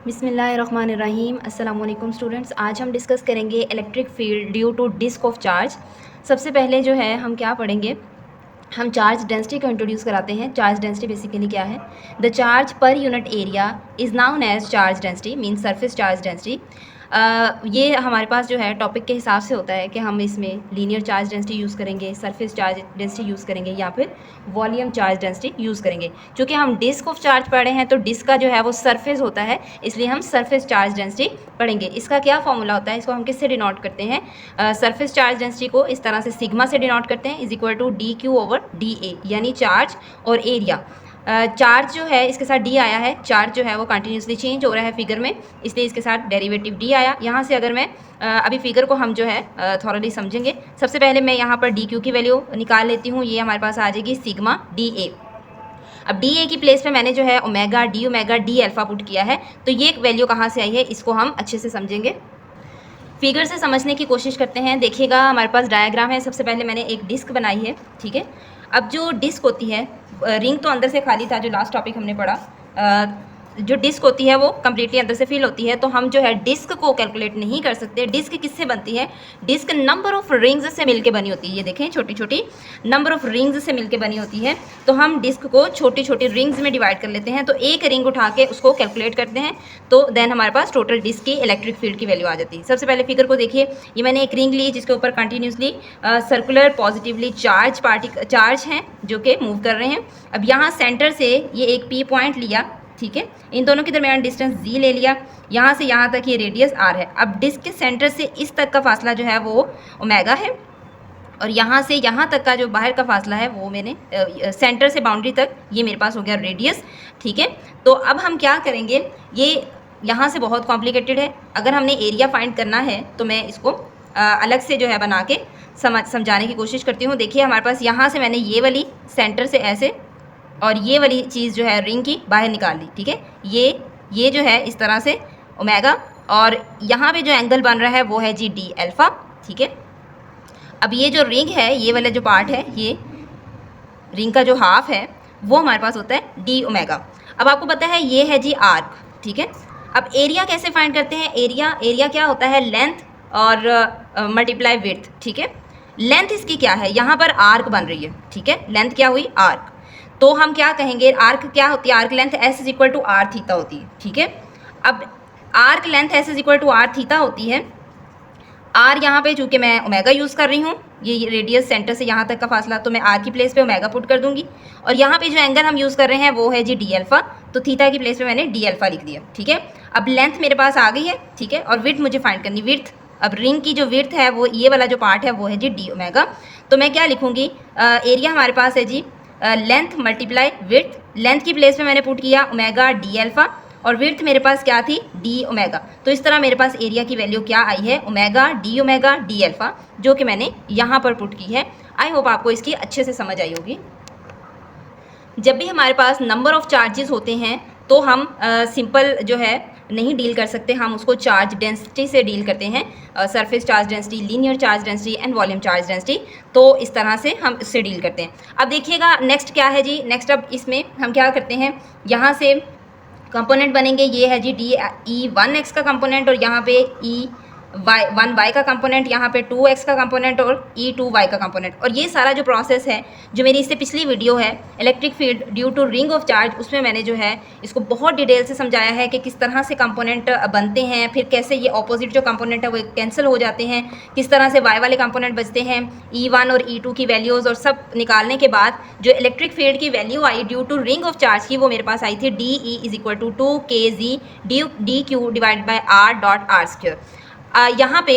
बिस्मिल्लाहिर्रहमानिर्रहीम। अस्सलाम वालेकुम स्टूडेंट्स। आज हम डिस्कस करेंगे electric field due to disc of charge. सबसे पहले जो है हम क्या पढ़ेंगे, हम चार्ज डेंसिटी को इंट्रोड्यूस कराते हैं। चार्ज डेंसिटी बेसिकली क्या है? The charge per unit area is known as charge density, mean surface charge density. ये हमारे पास जो है टॉपिक के हिसाब से होता है कि हम इसमें लीनियर चार्ज डेंसिटी यूज़ करेंगे, सरफेस चार्ज डेंसिटी यूज़ करेंगे या फिर वॉल्यूम चार्ज डेंसिटी यूज़ करेंगे। क्योंकि हम डिस्क ऑफ चार्ज पढ़े हैं तो डिस्क का जो है वो सरफेस होता है, इसलिए हम सरफेस चार्ज डेंसिटी पढ़ेंगे। इसका क्या फॉर्मूला होता है, इसको हम किससे डिनोट करते हैं? सरफेस चार्ज डेंसिटी को इस तरह से सिग्मा से डिनोट करते हैं, is equal to d q over d a, यानी चार्ज और एरिया। चार्ज जो है इसके साथ डी आया है, चार्ज जो है वो कंटिन्यूसली चेंज हो रहा है फिगर में, इसलिए इसके साथ डेरिवेटिव डी आया। यहाँ से अगर मैं अभी फिगर को हम जो है थॉरली समझेंगे। सबसे पहले मैं यहाँ पर डी क्यू की वैल्यू निकाल लेती हूँ, ये हमारे पास आ जाएगी सिग्मा डी ए। अब डी ए की प्लेस पे मैंने जो है ओमेगा डी अल्फा पुट किया है, तो ये वैल्यू कहाँ से आई है इसको हम अच्छे से समझेंगे। फिगर से समझने की कोशिश करते हैं। देखिएगा हमारे पास डायग्राम है। सबसे पहले मैंने एक डिस्क बनाई है, ठीक है। अब जो डिस्क होती है, रिंग तो अंदर से खाली था जो लास्ट टॉपिक हमने पढ़ा, जो डिस्क होती है वो कम्प्लीटली अंदर से फिल होती है, तो हम जो है डिस्क को कैलकुलेट नहीं कर सकते। डिस्क किससे बनती है? डिस्क नंबर ऑफ रिंग्स से मिलके बनी होती है। ये देखें, छोटी छोटी नंबर ऑफ रिंग्स से मिलके बनी होती है, तो हम डिस्क को छोटी छोटी रिंग्स में डिवाइड कर लेते हैं। तो एक रिंग उठा के उसको कैलकुलेट करते हैं, तो देन हमारे पास टोटल डिस्क की इलेक्ट्रिक फील्ड की वैल्यू आ जाती है। सबसे पहले फिगर को देखिए, ये मैंने एक रिंग ली जिसके ऊपर कंटिन्यूसली सर्कुलर पॉजिटिवली चार्ज हैं जो कि मूव कर रहे हैं। अब यहाँ सेंटर से ये एक पी पॉइंट लिया, ठीक है, इन दोनों के दरमियान डिस्टेंस जी ले लिया, यहाँ से यहाँ तक ये रेडियस आर है। अब डिस्क के सेंटर से इस तक का फासला जो है वो ओमेगा है, और यहाँ से यहाँ तक का जो बाहर का फासला है वो मैंने सेंटर से बाउंड्री तक ये मेरे पास हो गया रेडियस, ठीक है। तो अब हम क्या करेंगे, ये यहाँ से बहुत कॉम्प्लिकेटेड है। अगर हमने एरिया फाइंड करना है तो मैं इसको अलग से जो है बना के समझाने की कोशिश करती हूँ। देखिए हमारे पास यहाँ से मैंने ये वाली सेंटर से ऐसे और ये वाली चीज़ जो है रिंग की बाहर निकाल ली, ठीक है। ये जो है इस तरह से ओमेगा, और यहाँ पे जो एंगल बन रहा है वो है जी डी अल्फा, ठीक है। अब ये जो रिंग है, ये वाला जो पार्ट है, ये रिंग का जो हाफ है वो हमारे पास होता है डी ओमेगा। अब आपको पता है ये है जी आर्क, ठीक है। अब एरिया कैसे फाइंड करते हैं? एरिया क्या होता है? लेंथ और मल्टीप्लाई विड्थ, ठीक है। लेंथ इसकी क्या है? यहाँ पर आर्क बन रही है, ठीक है। लेंथ क्या हुई? आर्क। तो हम क्या कहेंगे, आर्क क्या होती है? Arc length s is equal to r theta होती है, ठीक है। अब arc length s is equal to r theta होती है। आर यहाँ पे चूँकि मैं ओमेगा यूज़ कर रही हूँ, ये रेडियस सेंटर से यहाँ तक का फासला, तो मैं आर की प्लेस पे ओमेगा पुट कर दूंगी। और यहाँ पे जो एंगल हम यूज़ कर रहे हैं वो है जी डी अल्फा, तो थीटा की प्लेस पे मैंने डी अल्फा लिख दिया, ठीक है। अब लेंथ मेरे पास आ गई है, ठीक है, और विड्थ मुझे फाइंड करनी, विड्थ। अब रिंग की जो विड्थ है वो ये वाला जो पार्ट है वो है जी डी ओमेगा। तो मैं क्या लिखूँगी, एरिया हमारे पास है जी लेंथ मल्टीप्लाई विड्थ। लेंथ की प्लेस पे मैंने पुट किया ओमेगा डी अल्फा, और विड्थ मेरे पास क्या थी? D omega. तो इस तरह मेरे पास एरिया की वैल्यू क्या आई है? ओमेगा डी अल्फा, जो कि मैंने यहाँ पर पुट की है। आई होप आपको इसकी अच्छे से समझ आई होगी। जब भी हमारे पास नंबर ऑफ चार्जेस होते हैं तो हम सिंपल जो है नहीं डील कर सकते, हम उसको चार्ज डेंसिटी से डील करते हैं। Surface charge density, linear charge density and volume charge density, तो इस तरह से हम इससे डील करते हैं। अब देखिएगा नेक्स्ट क्या है जी, नेक्स्ट अब इसमें हम क्या करते हैं, यहाँ से कंपोनेंट बनेंगे। ये है जी डी ई 1x का कंपोनेंट, और यहाँ पे ई 1y का कंपोनेंट, यहाँ पे 2x का कंपोनेंट और E2y का कंपोनेंट। और ये सारा जो प्रोसेस है, जो मेरी इससे पिछली वीडियो है electric field due to ring of charge, उसमें मैंने जो है इसको बहुत डिटेल से समझाया है कि किस तरह से कंपोनेंट बनते हैं, फिर कैसे ये ऑपोजिट जो कंपोनेंट है वो कैंसिल हो जाते हैं, किस तरह से y वाले कंपोनेंट बचते हैं, E1 और E2 की वैल्यूज़, और सब निकालने के बाद जो इलेक्ट्रिक फील्ड की वैल्यू आई due to ring of charge की, वो मेरे पास आई थी d E is equal to 2kg d q divide by r dot r square. यहाँ पे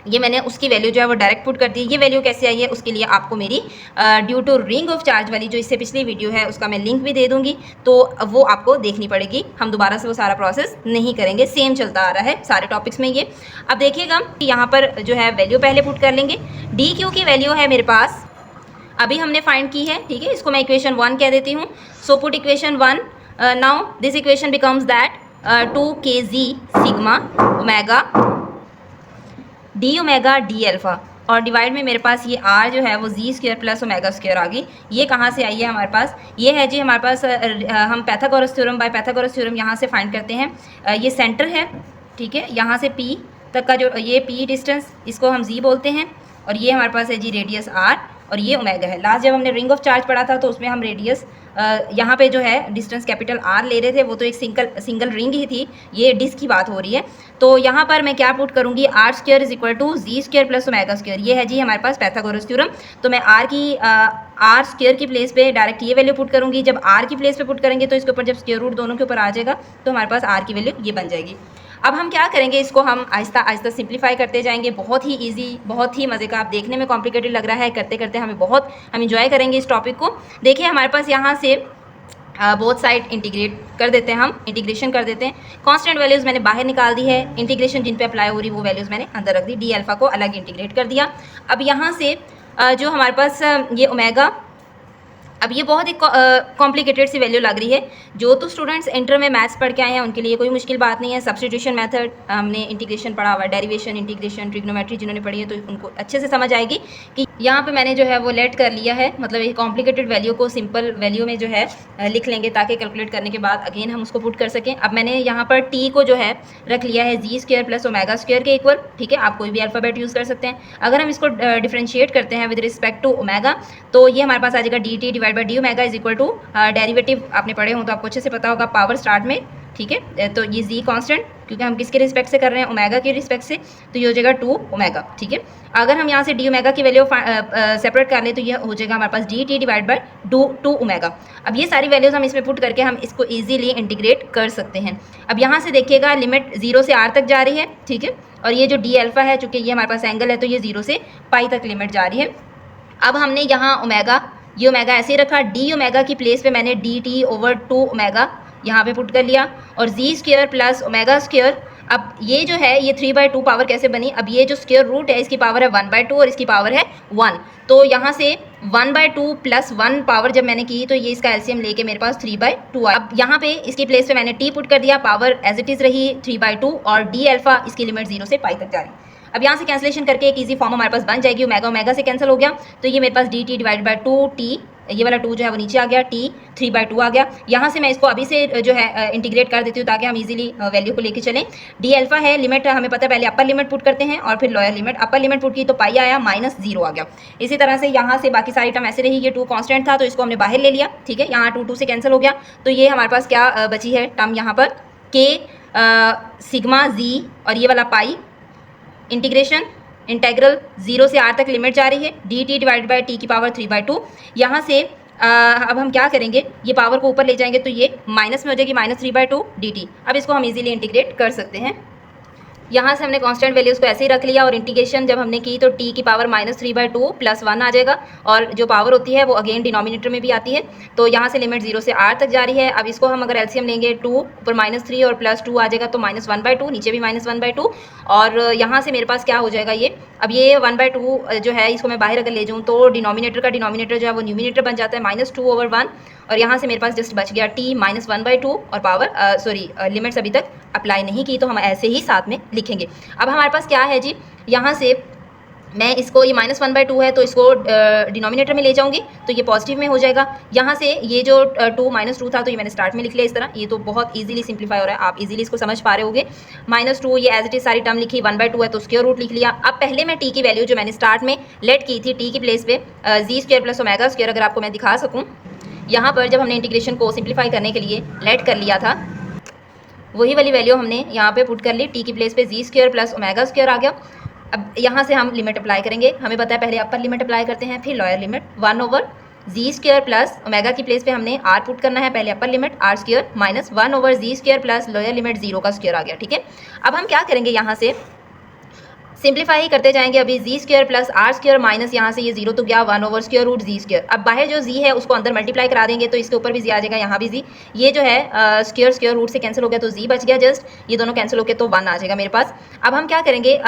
ये मैंने उसकी वैल्यू जो है वो डायरेक्ट पुट कर दी। ये वैल्यू कैसे आई है उसके लिए आपको मेरी due to ring of charge वाली जो इससे पिछली वीडियो है उसका मैं लिंक भी दे दूंगी, तो वो आपको देखनी पड़ेगी। हम दोबारा से वो सारा प्रोसेस नहीं करेंगे, सेम चलता आ रहा है सारे टॉपिक्स में ये। अब देखिएगा यहाँ पर जो है वैल्यू पहले पुट कर लेंगे। डी क्यू की वैल्यू है मेरे पास, अभी हमने फाइंड की है, ठीक है। इसको मैं इक्वेशन 1 कह देती हूँ। So put equation 1, now this equation becomes that 2kg sigma omega D alpha और डिवाइड में मेरे पास ये आर जो है वो जी स्क्वायर प्लस ओमेगा स्क्वायर आ गई। ये कहाँ से आई है हमारे पास? ये है जी हमारे पास हम Pythagoras theorem by Pythagoras theorem यहाँ से फाइंड करते हैं। ये सेंटर है, ठीक है, यहाँ से पी तक का जो ये पी डिस्टेंस, इसको हम जी बोलते हैं, और ये हमारे पास है जी रेडियस आर, और ये ओमेगा है। लास्ट जब हमने रिंग ऑफ चार्ज पढ़ा था तो उसमें हम रेडियस यहाँ पे जो है डिस्टेंस कैपिटल आर ले रहे थे, वो तो एक सिंगल रिंग ही थी, ये डिस्क की बात हो रही है। तो यहाँ पर मैं क्या पुट करूँगी? R square is equal to z square plus omega square. ये है जी हमारे पास पैथागोरस थ्योरम। तो मैं आर स्क्वायर की प्लेस पे डायरेक्ट ये वैल्यू पुट करूँगी। जब आर की प्लेस पे पुट करेंगे तो इसके ऊपर जब स्क्वायर रूट दोनों के ऊपर आ जाएगा तो हमारे पास आर की वैल्यू ये बन जाएगी। अब हम क्या करेंगे, इसको हम आहिस्ता आहिस्ता सिंप्लीफाई करते जाएंगे। बहुत ही इजी, बहुत ही मज़े का। आप देखने में कॉम्प्लिकेटेड लग रहा है, करते करते हम इंजॉय करेंगे इस टॉपिक को। देखिए हमारे पास यहाँ से बोथ साइड इंटीग्रेट कर देते हैं, हम इंटीग्रेशन कर देते हैं। कांस्टेंट वैल्यूज़ मैंने बाहर निकाल दी है, इंटीग्रेशन जिन पे अप्लाई हो रही वो वैल्यूज़ मैंने अंदर रख दी, डी अल्फ़ा को अलग इंटीग्रेट कर दिया। अब यहाँ से जो हमारे पास ये ओमेगा, अब ये बहुत ही कॉम्प्लिकेटेड सी वैल्यू लग रही है। जो तो स्टूडेंट्स इंटर में मैथ्स पढ़ के आए हैं उनके लिए कोई मुश्किल बात नहीं है। सब्स्टिट्यूशन मेथड हमने इंटीग्रेशन पढ़ा हुआ है, डेरिवेशन, इंटीग्रेशन, ट्रिग्नोमेट्री जिन्होंने पढ़ी है तो उनको अच्छे से समझ आएगी कि यहाँ पे मैंने जो है वो लेट कर लिया है, मतलब ये कॉम्प्लिकेटेड वैल्यू को सिंपल वैल्यू में जो है लिख लेंगे ताकि कैलकुलेट करने के बाद अगेन हम उसको पुट कर सकें। अब मैंने यहाँ पर टी को जो है रख लिया है जी स्क्वायर प्लस ओमेगा स्क्वायर के इक्वल, ठीक है। आप कोई भी अल्फ़ाबेट यूज़ कर सकते हैं। अगर हम इसको डिफ्रेंशिएट करते हैं विद रिस्पेक्ट टू ओमेगा तो ये हमारे पास आ जाएगा d T divide by d omega is equal to derivative आपने पढ़े हो तो आपको अच्छे से पता होगा, पावर स्टार्ट में, ठीक है। तो ये जी कांस्टेंट क्योंकि हम किसके रिस्पेक्ट से कर रहे हैं? ओमेगा के रिस्पेक्ट से, तो ये हो जाएगा 2 ओमेगा, ठीक है। अगर हम यहाँ से डी ओमेगा की वैल्यू सेपरेट कर लें तो ये हो जाएगा हमारे पास D T divide by 2 omega. अब ये सारी वैल्यूज़ हम इसमें पुट करके हम इसको ईजिली इंटीग्रेट कर सकते हैं। अब यहाँ से देखिएगा लिमिट 0 से r तक जा रही है, ठीक है, और ये जो डी अल्फ़ा है चूँकि ये हमारे पास एंगल है तो ये 0 से पाई तक लिमिट जा रही है। अब हमने यहाँ ओमेगा, ये ओमेगा ऐसे ही रखा, डी ओमेगा की प्लेस पे मैंने डी टी ओवर 2 ओमेगा यहाँ पे पुट कर लिया, और जी स्क्वायर प्लस ओमेगा स्क्वायर। अब ये जो है ये 3/2 पावर कैसे बनी? अब ये जो स्क्वायर रूट है इसकी पावर है 1/2 और इसकी पावर है 1, तो यहाँ से 1/2 प्लस 1 पावर जब मैंने की तो ये इसका एलसीएम लेके मेरे पास 3/2 आया। अब यहाँ पे इसकी प्लेस पे मैंने टी पुट कर दिया, पावर एज इट इज़ रही 3/2 और डी अल्फ़ा इसकी लिमिट 0 से पाई तक जा रही। अब यहाँ से कैंसिलेशन करके एक इजी फॉर्म हमारे पास बन जाएगी, ओमेगा ओमेगा से कैंसिल हो गया तो ये मेरे पास D T divide by 2 T, ये वाला 2 जो है वो नीचे आ गया, टी 3/2 आ गया। यहाँ से मैं इसको अभी से जो है इंटीग्रेट कर देती हूँ ताकि हम इजीली वैल्यू को लेके चलें। डी अल्फ़ा है, लिमिट हमें पता है, पहले अपर लिमिट पुट करते हैं और फिर lower limit. Upper limit put की तो पाई आया, -0 आ गया। इसी तरह से यहाँ से बाकी सारी टर्म ऐसे रही, ये 2 कांस्टेंट था तो इसको हमने बाहर ले लिया, ठीक है, यहाँ 2 से कैंसिल हो गया तो ये हमारे पास क्या बची है टर्म यहाँ पर, के सिग्मा जी और ये वाला पाई, इंटीग्रेशन इंटेग्रल 0 से r तक लिमिट जा रही है, D T divide by T की पावर 3/2। यहाँ से अब हम क्या करेंगे, ये पावर को ऊपर ले जाएंगे तो ये माइनस में हो जाएगी, -3/2 डी टी। अब इसको हम इजीली इंटीग्रेट कर सकते हैं। यहाँ से हमने कांस्टेंट वैल्यूज़ को ऐसे ही रख लिया और इंटीग्रेशन जब हमने की तो t की पावर -3/2 प्लस 1 आ जाएगा, और जो पावर होती है वो अगेन डिनोमिनेटर में भी आती है। तो यहाँ से लिमिट 0 से r तक जा रही है। अब इसको हम अगर एलसीएम लेंगे 2 ऊपर -3 और प्लस 2 आ जाएगा तो -1/2, नीचे भी -1/2, और यहाँ से मेरे पास क्या हो जाएगा ये, अब ये 1/2 जो है इसको मैं बाहर अगर ले जाऊँ तो डिनोमिनेटर का डिनोमिनेटर जो है वो न्यूमिनेटर बन जाता है, -2/1, और यहाँ से मेरे पास जस्ट बच गया t -1/2 और पावर लिमिट्स अभी तक अप्लाई नहीं की तो हम ऐसे ही साथ में लिखेंगे। अब हमारे पास क्या है जी, यहाँ से मैं इसको, ये -1/2 है तो इसको डिनोमिनेटर में ले जाऊंगी तो ये पॉजिटिव में हो जाएगा। यहाँ से ये जो 2 -2 था तो ये मैंने स्टार्ट में लिख लिया इस तरह, ये तो बहुत इजीली सिंप्लीफाई हो रहा है, आप इजीली इसको समझ पा रहे होगे। -2 ये एज इट इज सारी टर्म लिखी, 1/2 है तो स्क्वायर रूट लिख लिया। अब पहले मैं टी की वैल्यू जो मैंने स्टार्ट में लेट की थी टी की प्लेस पे जी स्क्वायर प्लस ओमेगा स्क्वायर, अगर आपको मैं दिखा सकूँ, यहाँ पर जब हमने इंटीग्रेशन को सिंप्लीफाई करने के लिए लेट कर लिया था वही वाली वैल्यू हमने यहाँ पे पुट कर ली, टी की प्लेस पे जी स्क्वायर प्लस ओमेगा स्क्वायर आ गया। अब यहाँ से हम लिमिट अप्लाई करेंगे, हमें पता है पहले अपर लिमिट अप्लाई करते हैं फिर लोअर लिमिट, 1/जी स्क्वायर प्लस ओमेगा की प्लेस पे हमने आर पुट करना है, पहले upper limit R square minus 1/जी स्क्वायर प्लस लोअर लिमिट 0 का स्क्वायर आ गया, ठीक है। अब हम क्या करेंगे, यहाँ से सिंप्लीफाई करते जाएंगे। अभी G square plus R square minus यहाँ से ये 0 तो गया 1/√√ जी स्क्वायर। अब बाहर जो जी है उसको अंदर मल्टीप्लाई करा देंगे तो इसके ऊपर भी जी आ जाएगा, यहाँ भी जी, ये जो है स्क्वायर रूट से कैंसिल हो गया तो जी बच गया, जस्ट ये दोनों कैंसिल होकर तो 1 आ जाएगा मेरे पास। अब हम क्या करेंगे,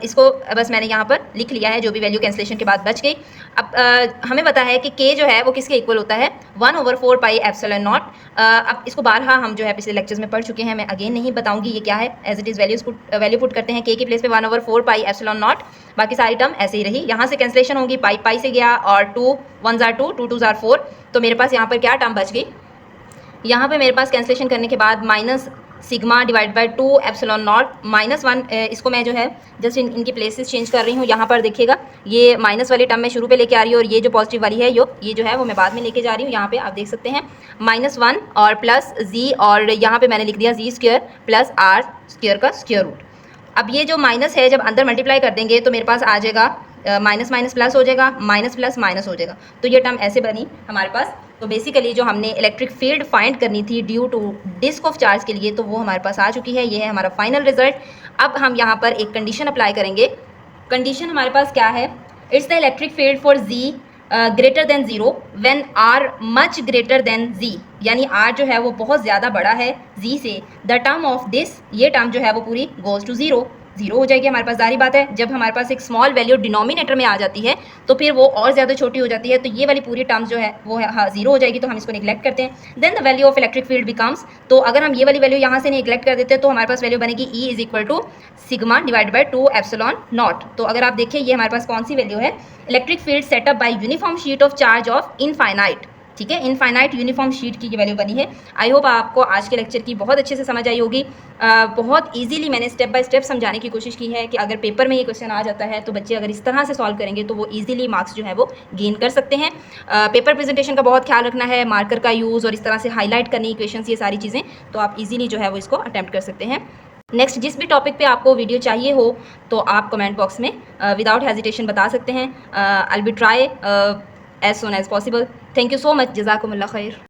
इसको बस मैंने यहाँ पर लिख लिया है जो भी वैल्यू कैंसिलेशन के बाद बच गई। अब हमें पता है कि के जो है वो किसके इक्वल होता है, 1/4 पाई एप्सिलॉन नॉट। अब इसको बारहा हम जो है पिछले लेक्चर्स में पढ़ चुके हैं, मैं अगेन नहीं बताऊंगी ये क्या है। As it is value put करते हैं, के की प्लेस पे 1/4 पाई एप्सिलॉन नॉट, बाकी सारी टर्म ऐसे ही रही। यहाँ से कैंसलेशन होगी, पाई पाई से गया और 2 1s are 2 2 2s are 4, तो मेरे पास यहाँ पर क्या टर्म बच गई, यहाँ पे मेरे पास कैंसलेशन करने के बाद minus sigma divide by 2 epsilon not -1। इसको मैं जो है जस्ट इनकी प्लेसेस चेंज कर रही हूँ। यहाँ पर देखिएगा ये माइनस वाली टर्म मैं शुरू पे लेके आ रही हूँ और ये जो पॉजिटिव वाली है ये जो है वो मैं बाद में लेके जा रही हूँ। यहाँ पे आप देख सकते हैं -1 और प्लस जी, और यहाँ पे मैंने लिख दिया जी स्क्वायर प्लस आर स्क्वायर का स्क्वायर रूट। अब ये जो माइनस है जब अंदर मल्टीप्लाई कर देंगे तो मेरे पास आ जाएगा माइनस माइनस प्लस हो जाएगा, माइनस प्लस माइनस हो जाएगा, तो ये टर्म ऐसे बनी हमारे पास। तो बेसिकली जो हमने इलेक्ट्रिक फील्ड फाइंड करनी थी due to disc of charge के लिए, तो वो हमारे पास आ चुकी है। ये है हमारा फाइनल रिजल्ट। अब हम यहाँ पर एक कंडीशन अप्लाई करेंगे। कंडीशन हमारे पास क्या है, it's the electric field for G greater than 0 when R much greater than G, यानी आर जो है वो बहुत ज़्यादा बड़ा है जी से, द टर्म ऑफ दिस, ये टर्म जो है वो पूरी गोज टू ज़ीरो हो जाएगी हमारे पास। जारी बात है, जब हमारे पास एक स्मॉल वैल्यू डिनोमिनेटर में आ जाती है तो फिर वो और ज़्यादा छोटी हो जाती है, तो ये वाली पूरी टर्म जो है वो जीरो हो जाएगी, तो हम इसको निगलेक्ट करते हैं। Then the value of electric field becomes, तो अगर हम ये वाली वैल्यू यहाँ से निगलेक्ट कर देते हैं तो हमारे पास वैल्यू बनेगी E is equal to sigma divide by 2 epsilon naught. तो अगर आप देखिए ये हमारे पास कौन सी वैल्यू है, electric field setup by uniform sheet of charge of infinite, ठीक है, इनफाइनाइट यूनिफॉर्म शीट की ये वैल्यू बनी है। आई होप आपको आज के लेक्चर की बहुत अच्छे से समझ आई होगी। बहुत इजीली मैंने स्टेप बाय स्टेप समझाने की कोशिश की है कि अगर पेपर में ये क्वेश्चन आ जाता है तो बच्चे अगर इस तरह से सॉल्व करेंगे तो वो इजीली मार्क्स जो है वो गेन कर सकते हैं। पेपर प्रेजेंटेशन का बहुत ख्याल रखना है, मार्कर का यूज़ और इस तरह से हाईलाइट करनी इक्वेशंस, ये सारी चीज़ें, तो आप इजीली जो है वो इसको अटैम्प्ट कर सकते हैं। नेक्स्ट जिस भी टॉपिक पे आपको वीडियो चाहिए हो तो आप कमेंट बॉक्स में विदाउट हेजिटेशन बता सकते हैं। I will be try as soon as possible. Thank you so much. Jazakumullah khair.